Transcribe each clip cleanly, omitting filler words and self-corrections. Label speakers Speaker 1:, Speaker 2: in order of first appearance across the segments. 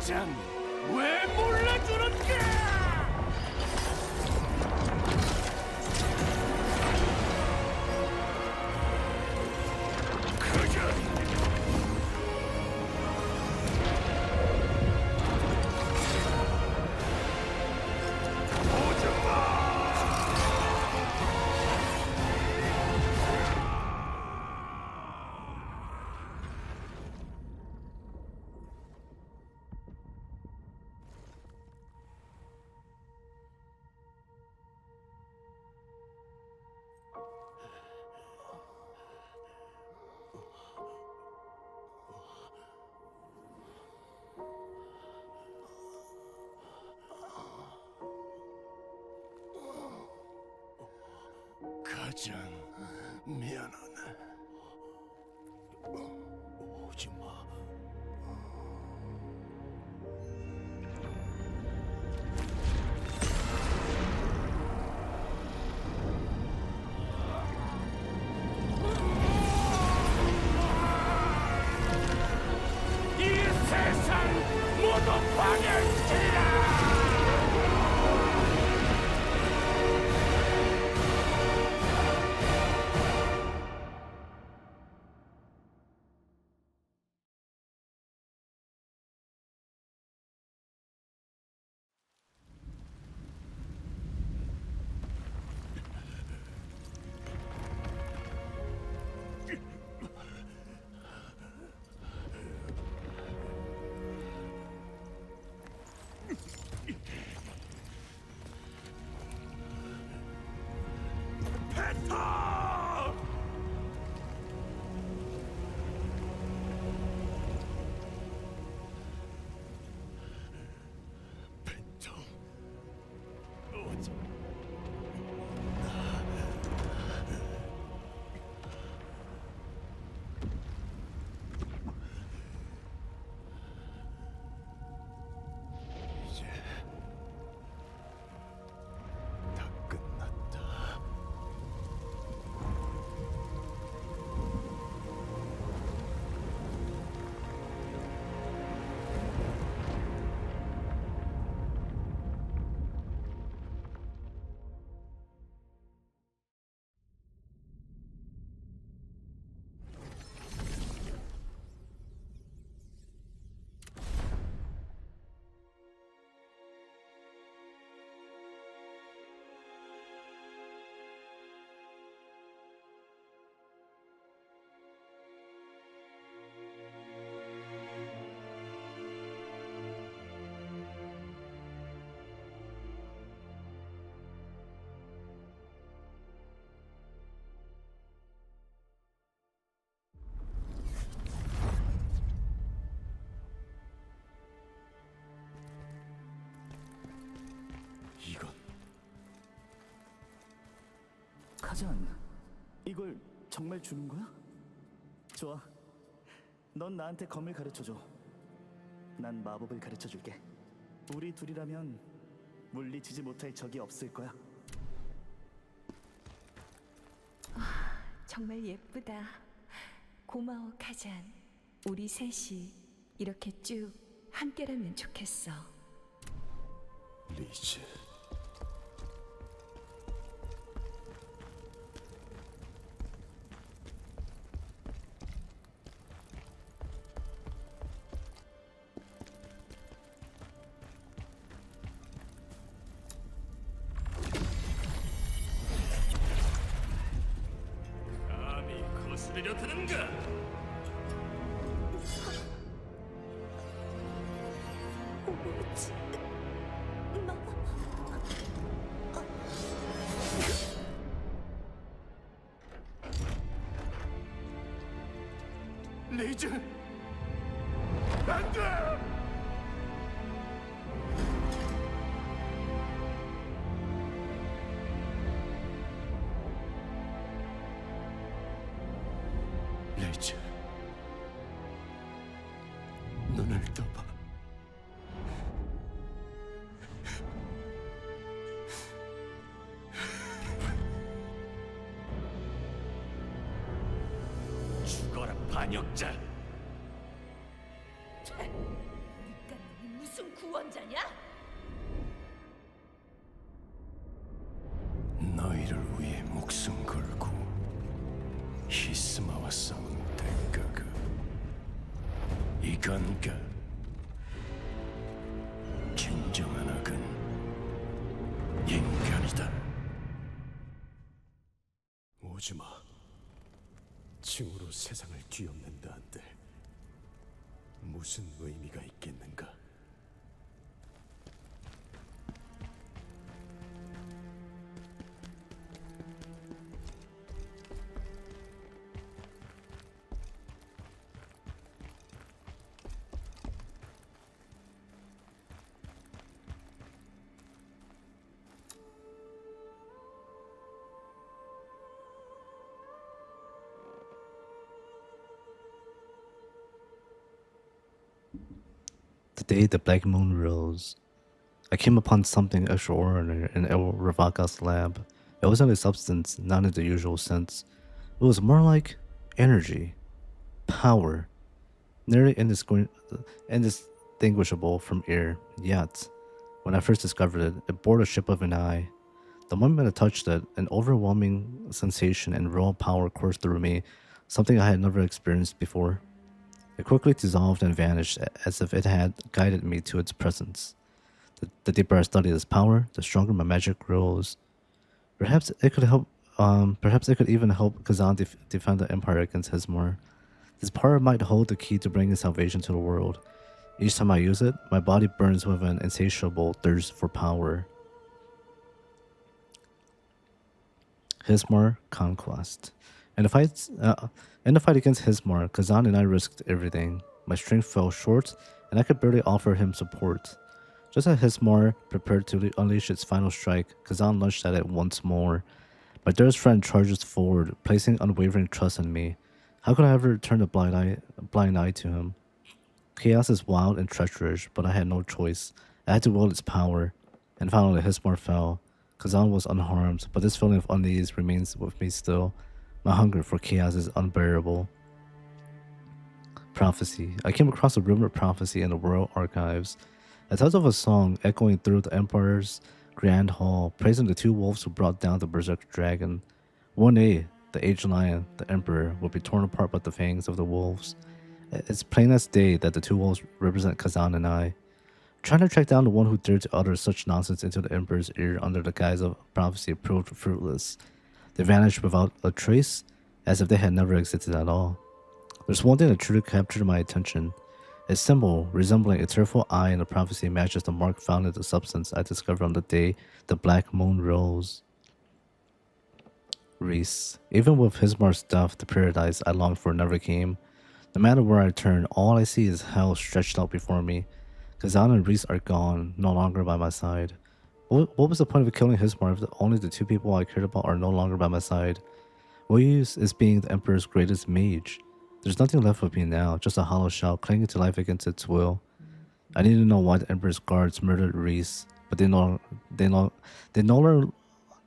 Speaker 1: 가장 왜 몰라주는가? 가장 미안하네. 오지 마. 이 세상 모두 파멸시키라!
Speaker 2: 가잔, 이걸 정말 주는 거야? 좋아. 넌 나한테 검을 가르쳐줘. 난 마법을 가르쳐줄게. 우리 둘이라면 물리치지 못할 적이 없을 거야.
Speaker 3: 정말 예쁘다. 고마워, 가잔. 우리 셋이 이렇게 쭉 함께라면 좋겠어.
Speaker 1: 리즈. 감히 거스르려 드는가?
Speaker 3: 오지 마.
Speaker 1: 리즈! 안 돼! 리즈, 눈을 떠봐. 죽어라, 반역자!
Speaker 3: 니가 놈이
Speaker 1: 나와 싸운 대가가 이건가? 진정한 악은 인간이다. 오지마. 징으로 세상을 뒤엎는다 한들 무슨 의미가 있겠는가?
Speaker 4: The day the black moon rose, I came upon something extraordinary in El Ravaka's lab. It wasn't a substance, not in the usual sense. It was more like energy, power, nearly indistinguishable from air. Yet, when I first discovered it, it bore the shape of an eye. The moment I touched it, an overwhelming sensation and raw power coursed through me, something I had never experienced before. It quickly dissolved and vanished as if it had guided me to its presence. The deeper I studied its power, the stronger my magic grows. Perhaps it could help. Perhaps it could even help Kazan defend the Empire against Hismar. This power might hold the key to bringing salvation to the world. Each time I use it, my body burns with an insatiable thirst for power. Hismar Conquest. In the fight against Hismar, Kazan and I risked everything. My strength fell short, and I could barely offer him support. Just as Hismar prepared to unleash its final strike, Kazan lunged at it once more. My dearest friend charges forward, placing unwavering trust in me. How could I ever turn a blind eye to him? Chaos is wild and treacherous, but I had no choice. I had to wield its power. And finally, Hismar fell. Kazan was unharmed, but this feeling of unease remains with me still. My hunger for chaos is unbearable. Prophecy. I came across a rumored prophecy in the Royal Archives. It tells of a song echoing through the Empire's Grand Hall, praising the two wolves who brought down the Berserk Dragon. One day, the aged lion, the Emperor, will be torn apart by the fangs of the wolves. It's plain as day that the two wolves represent Kazan and I. Trying to track down the one who dared to utter such nonsense into the Emperor's ear under the guise of prophecy proved fruitless. They vanished without a trace, as if they had never existed at all. There's one thing that truly captured my attention. A symbol resembling a tearful eye in the prophecy matches the mark found in the substance I discovered on the day the black moon rose. Reese. Even with Hismar's death, the paradise I longed for never came. No matter where I turn, all I see is hell stretched out before me. Kazan and Reese are gone, no longer by my side. What was the point of killing Hismar if only the two people I cared about are no longer by my side? What use is being the Emperor's greatest mage? There's nothing left of me now, just a hollow shell clinging to life against its will. I need to know why the Emperor's guards murdered Reese, but they no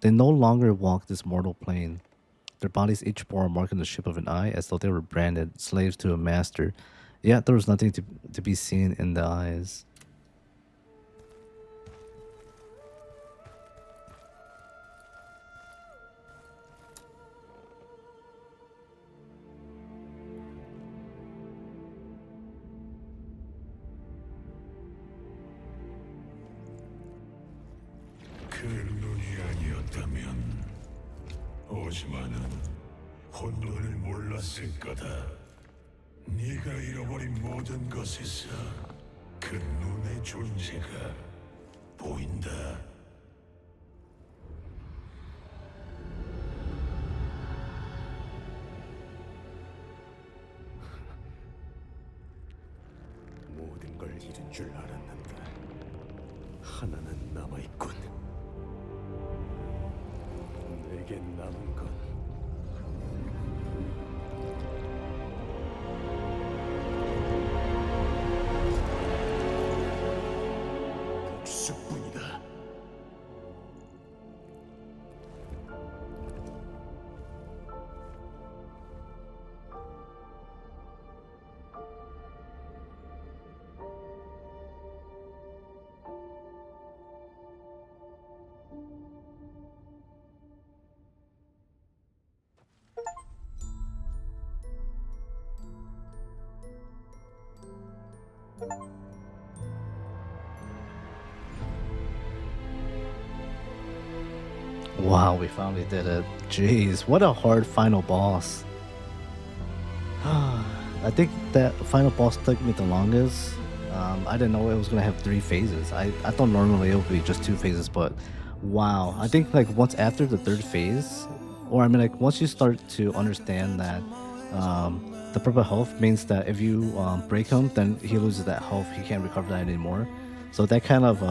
Speaker 4: longer walk this mortal plane. Their bodies each bore a mark in the shape of an eye, as though they were branded slaves to a master. Yet there was nothing to be seen in the eyes.
Speaker 1: 그 눈이 아니었다면 오지마는 혼돈을 몰랐을 거다. 네가 잃어버린 모든 것에서 그 눈의 존재가 보인다. 모든 걸 잃은 줄 알았는데 하나는 남아있군. 내게 남은 건 복수뿐이다.
Speaker 4: Wow, we finally did it. Jeez, what a hard final boss. I think that final boss took me the longest. I didn't know it was gonna have 3 phases. I thought normally it would be just 2 phases, but wow. I think like once after the third phase, or I mean like once you start to understand that the purple health means that if you break him, then he loses that health. He can't recover that anymore. So that kind of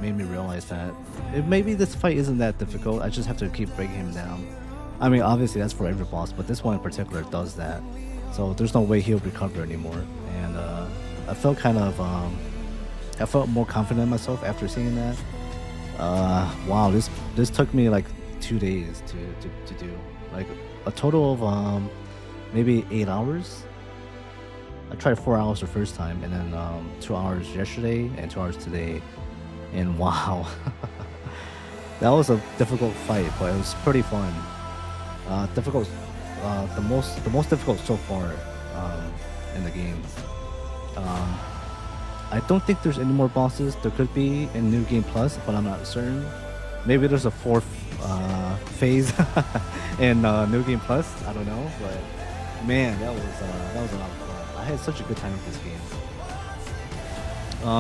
Speaker 4: made me realize that maybe this fight isn't that difficult. I just have to keep breaking him down. I mean, obviously that's for every boss, but this one in particular does that. So there's no way he'll recover anymore. And I felt kind of, I felt more confident in myself after seeing that. Wow, this took me like 2 days to do, like a total of maybe 8 hours. I tried 4 hours the first time, and then 2 hours yesterday and 2 hours today. And wow, that was a difficult fight, but it was pretty fun. Difficult, the most difficult so far in the game. I don't think there's any more bosses. There could be in New Game Plus, but I'm not certain. Maybe there's a 4th phase in New Game Plus. I don't know, but man, that was a lot of fun. I had such a good time with this game.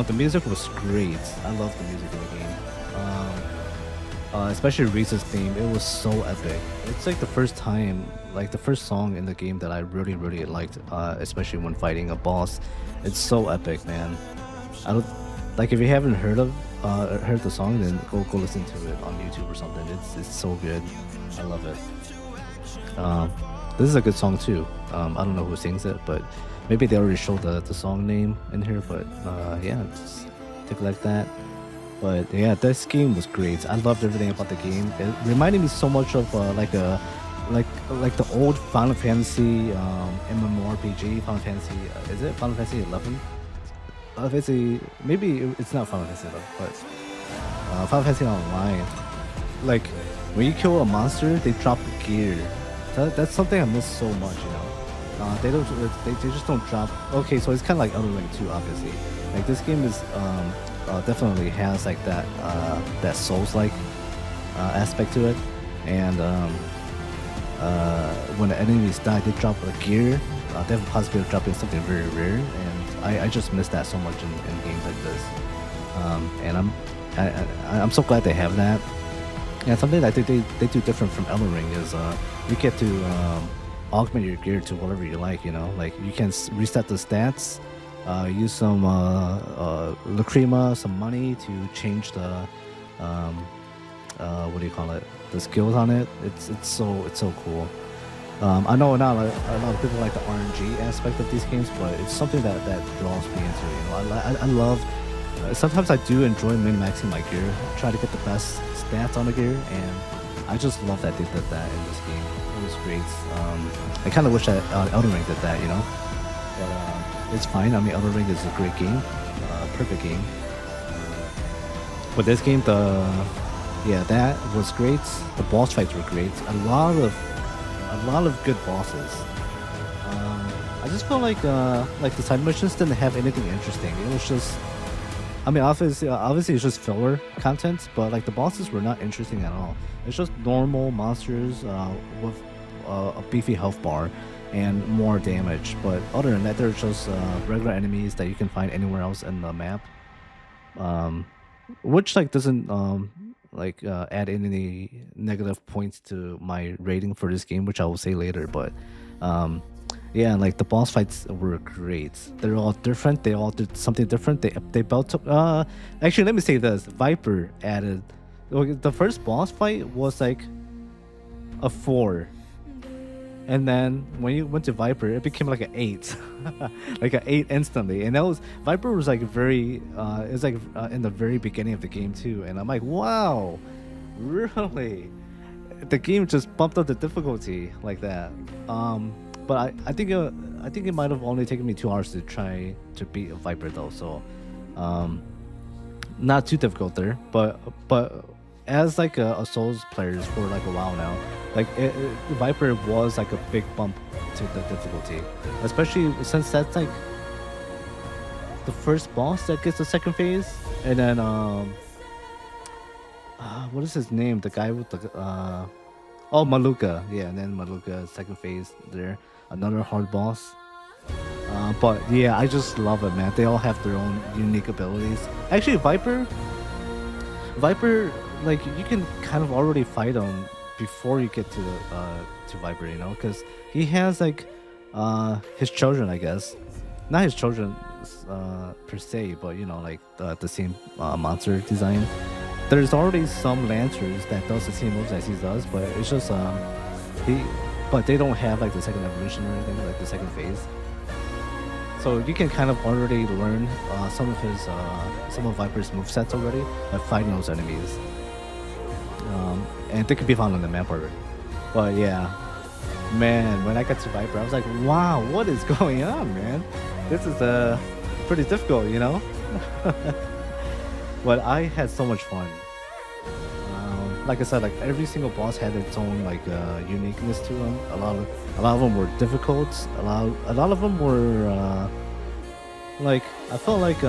Speaker 4: The music was great. I love the music in the game. Especially Reese's theme. It was so epic. It's like the first time, like the first song in the game that I really, really liked, especially when fighting a boss. It's so epic, man. I don't like if you haven't heard the song, then go listen to it on YouTube or something. It's so good. I love it. This is a good song too. I don't know who sings it, but maybe they already showed the song name in here. But yeah, just take it like that. But yeah, this game was great. I loved everything about the game. It reminded me so much of like the old Final Fantasy MMORPG. Final Fantasy, is it Final Fantasy 11? Final Fantasy, maybe it's not Final Fantasy 11, but Final Fantasy Online. Like when you kill a monster, they drop gear. That's something I miss so much, you know. They just don't drop. Okay, so it's kind of like Elden Ring 2, obviously. Like this game is definitely has like that Souls-like aspect to it, and when the enemies die, they drop a gear. They have a possibility of dropping something very rare, and I just miss that so much in games like this. And I'm so glad they have that. And something that they do different from Elden Ring is you get to augment your gear to whatever you like. You know, like you can reset the stats. Use some lacrima, some money to change the what do you call it? The skills on it. It's so cool. I know not a lot of people like the RNG aspect of these games, but it's something that draws me into. You know, I love. Sometimes I do enjoy min-maxing my gear, try to get the best stats on the gear, and I just love that they did that in this game. It was great. I kind of wish that Elden Ring did that, you know. But it's fine. I mean, Elden Ring is a great game, perfect game. But this game, that was great. The boss fights were great. A lot of good bosses. I just felt like the side missions didn't have anything interesting. It was just, I mean, obviously it's just filler content, but like the bosses were not interesting at all. It's just normal monsters with a beefy health bar and more damage. But other than that, they're just regular enemies that you can find anywhere else in the map, which like doesn't add any negative points to my rating for this game, which I will say later. But yeah, like the boss fights were great. They're all different. They all did something different. They both took. Actually, let me say this: Viper added. The first boss fight was like a 4. And then when you went to Viper, it became like an 8, like an 8 instantly. And that was Viper was like very, it was like in the very beginning of the game too. And I'm like, wow, really? The game just bumped up the difficulty like that. But I think it might have only taken me 2 hours to try to beat a Viper though. So, not too difficult there. But as like a Souls players for like a while now, like Viper was like a big bump to the difficulty, especially since that's like the first boss that gets the second phase, and then what is his name? The guy with the oh, Maluka. Yeah, and then Maluka second phase there. Another hard boss. But yeah, I just love it, man. They all have their own unique abilities. Actually, Viper, like you can kind of already fight him before you get to Viper, you know, because he has like his children, I guess, not his children per se, but you know, like the same monster design. There's already some Lancers that does the same moves as he does, but it's just he, but they don't have like the second evolution or anything, like the second phase. So you can kind of already learn some of Viper's movesets already by fighting those enemies, and they could be found on the map already. But yeah, man, when I got to Viper, I was like, wow, what is going on, man? This is pretty difficult, you know. But I had so much fun. Like I said, like every single boss had its own like uniqueness to them. A lot of them were difficult. A lot of them were like I felt like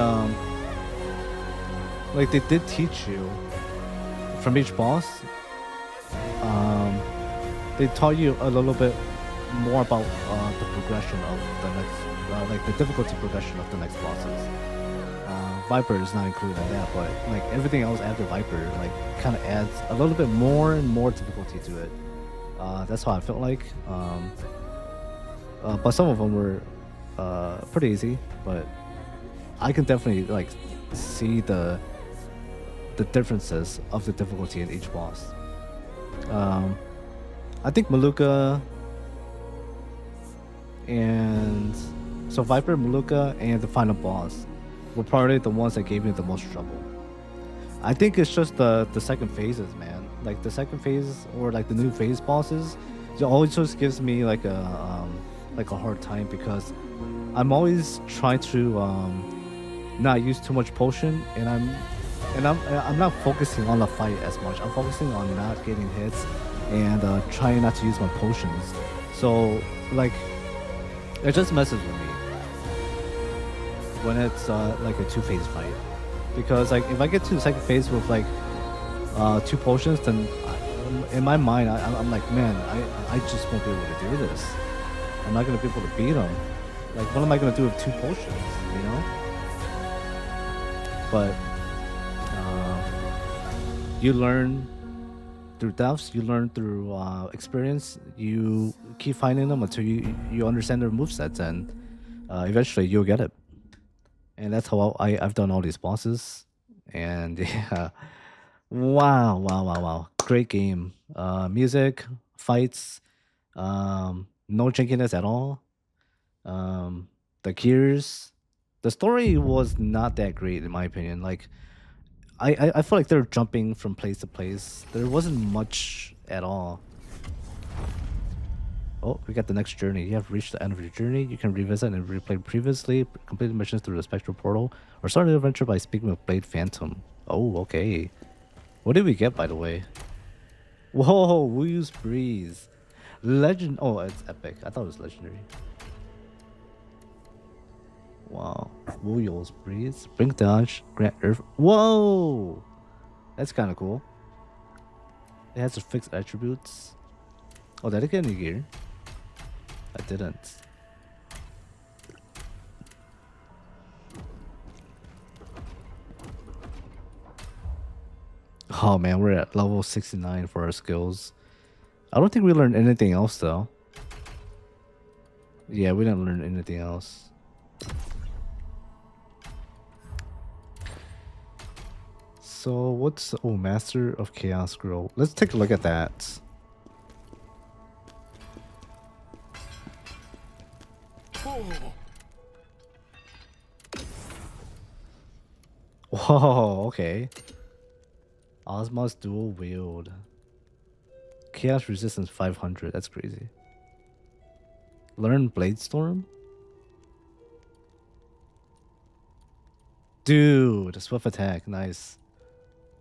Speaker 4: they did teach you from each boss. They taught you a little bit more about the progression of the next, like the difficulty progression of the next bosses. Viper is not included in that, but like everything else after Viper, like kind of adds a little bit more and more difficulty to it. That's how I felt like. But some of them were pretty easy, but I can definitely like see the differences of the difficulty in each boss. I think Maluka and so Viper, Maluka, and the final boss were probably the ones that gave me the most trouble. I think it's just the second phases, man. Like the second phase or like the new phase bosses, it always just gives me like a hard time because I'm always trying to not use too much potion, and I'm not focusing on the fight as much. I'm focusing on not getting hits and trying not to use my potions. So like it just messes with me when it's like a two-phase fight, because like if I get to the second phase with like two potions, then in my mind I'm like, man, I just won't be able to do this. I'm not gonna be able to beat him. Like, what am I gonna do with two potions, you know? But you learn through deaths, you learn through experience. You keep finding them until you understand their movesets, and eventually you'll get it. And that's how I've done all these bosses. And yeah, wow, great game. Music, fights, no jankiness at all. The gears, the story was not that great in my opinion. Like I feel like they're jumping from place to place. There wasn't much at all. Oh, we got the next journey. You have reached the end of your journey. You can revisit and replay previously completed missions through the Spectral Portal, or start an adventure by speaking with Blade Phantom. Oh, okay. What did we get, by the way? Whoa, Wuyu's Breeze. Legend. Oh, it's epic. I thought it was legendary. Wow. Wuyu's Breeze. Brink Dodge. Grant Earth. Whoa! That's kind of cool. It has fixed attributes. Oh, did I get any gear? I didn't. Oh man, we're at level 69 for our skills. I don't think we learned anything else though. Yeah, we didn't learn anything else. So what's... oh, Master of Chaos Scroll. Let's take a look at that. Whoa, okay. Osmos dual wield. Chaos resistance 500. That's crazy. Learn Blade Storm? Dude, swift attack. Nice.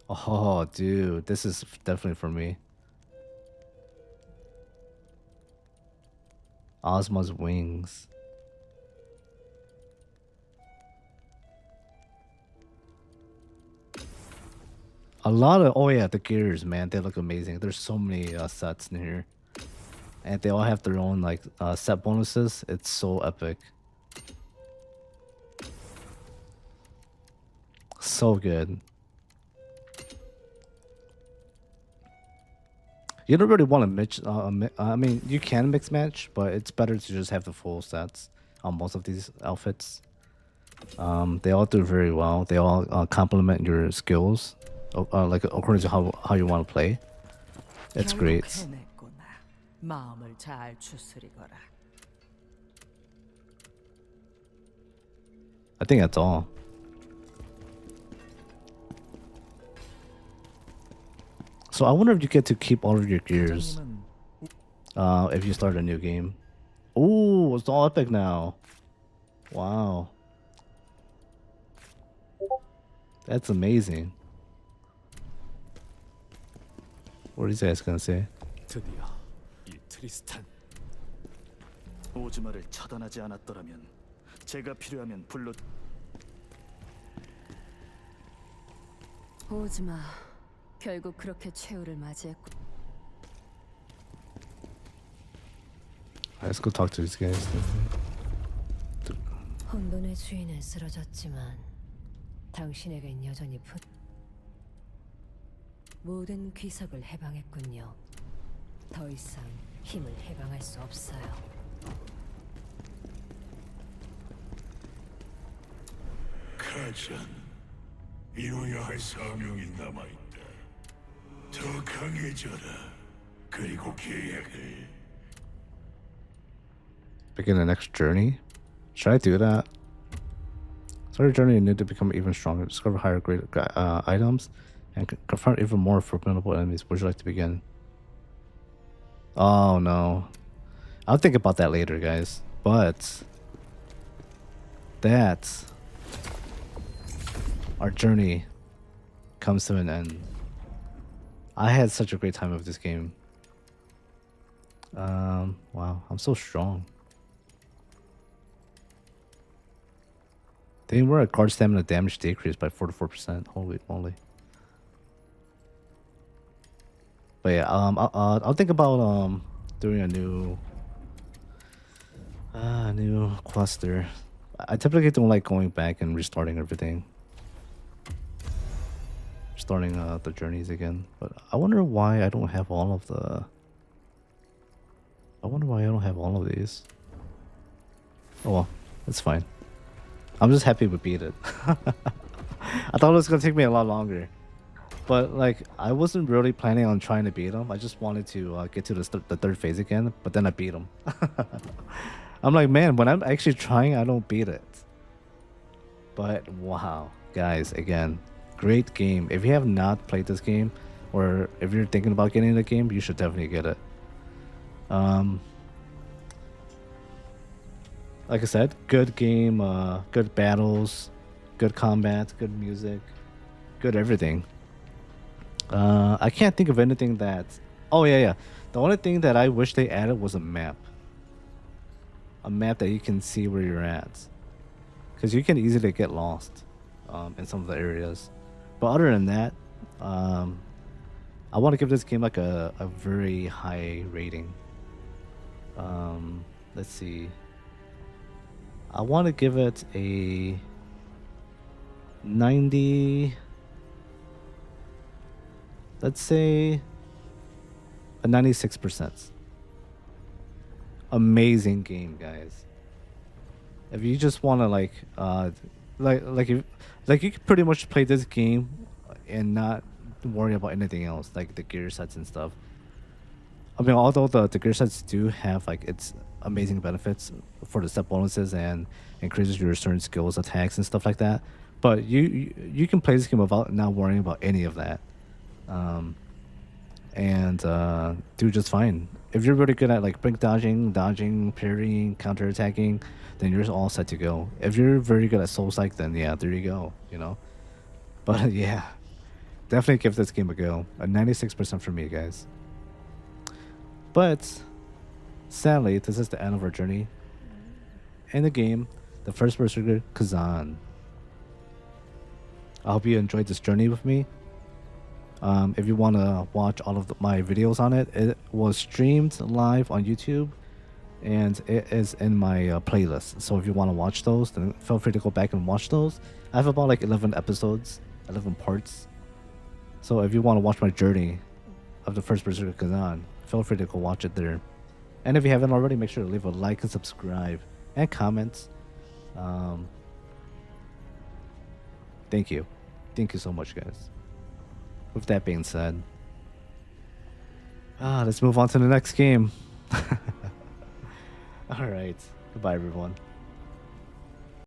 Speaker 4: Oh, dude. This is definitely for me. Osmos wings. A lot of, oh yeah, the gears, man, they look amazing. There's so many sets in here, and they all have their own like set bonuses. It's so epic, so good. You don't really want to mix. I mean, you can mix match, but it's better to just have the full sets on most of these outfits. They all do very well. They all complement your skills, like according to how you want to play. It's great.
Speaker 5: 해냈구나. 마음을 잘 추스리거라.
Speaker 4: I think that's all. So I wonder if you get to keep all of your gears if you start a new game. Ooh, it's all epic now. Wow. That's amazing. What are these guys gonna say?
Speaker 1: 드디어 이 트리스탄
Speaker 2: 오즈마를 처단하지 않았더라면 제가 필요하면 불러.
Speaker 6: 오즈마, 결국 그렇게 최후를 맞이했고.
Speaker 4: Let's go talk to these guys.
Speaker 6: 혼돈의 주인은 쓰러졌지만 당신에겐 여전히 모든 귀석을 해방했군요. 더 이상 힘을 해방할 수 없어요.
Speaker 1: 가잔, 이루어야 할 사명이 남아있다. 더 강해져라. 그리고 계약을.
Speaker 4: Begin the next journey? Should I do that? Start your journey and need to become even stronger. Discover higher grade items and confront even more formidable enemies. Would you like to begin? Oh no. I'll think about that later, guys. But that our journey comes to an end. I had such a great time with this game. Wow, I'm so strong. They were a guard stamina damage decreased by 44%. Holy moly. But yeah, I'll think about doing a new cluster. I typically don't like going back and restarting everything. Starting the journeys again. But I wonder why I don't have all of the these. Oh well, it's fine. I'm just happy we beat it. I thought it was gonna take me a lot longer, but like I wasn't really planning on trying to beat him. I just wanted to get to the third phase again, but then I beat him. I'm like, man, when I'm actually trying, I don't beat it. But wow, guys, again, great game. If you have not played this game, or if you're thinking about getting the game, you should definitely get it. Like I said, good game, good battles, good combat, good music, good everything. I can't think of anything that... Oh yeah. The only thing that I wish they added was a map. A map that you can see where you're at. Because you can easily get lost in some of the areas. But other than that, I want to give this game like a very high rating. Let's see. I want to give it a 90. Let's say a 96%. Amazing game, guys. If you just want to like you can pretty much play this game and not worry about anything else, like the gear sets and stuff. I mean, although the gear sets do have like its amazing benefits for the set bonuses and increases your certain skills, attacks, and stuff like that, but you can play this game without not worrying about any of that, and do just fine. If you're really good at like blink dodging, parrying, counter attacking, then you're all set to go. If you're very good at soul psych, then yeah, there you go. You know, but yeah, definitely give this game a go. A 96% for me, guys. But sadly, this is the end of our journey in the game, the first berserker, Kazan. I hope you enjoyed this journey with me. If you want to watch all of my videos on it, it was streamed live on YouTube, and it is in my playlist. So if you want to watch those, then feel free to go back and watch those. I have about like 11 episodes, 11 parts. So if you want to watch my journey of the first Berserker Kazan, feel free to go watch it there. And if you haven't already, make sure to leave a like and subscribe and comment. Thank you. Thank you so much, guys. With that being said, let's move on to the next game. All right. Goodbye, everyone.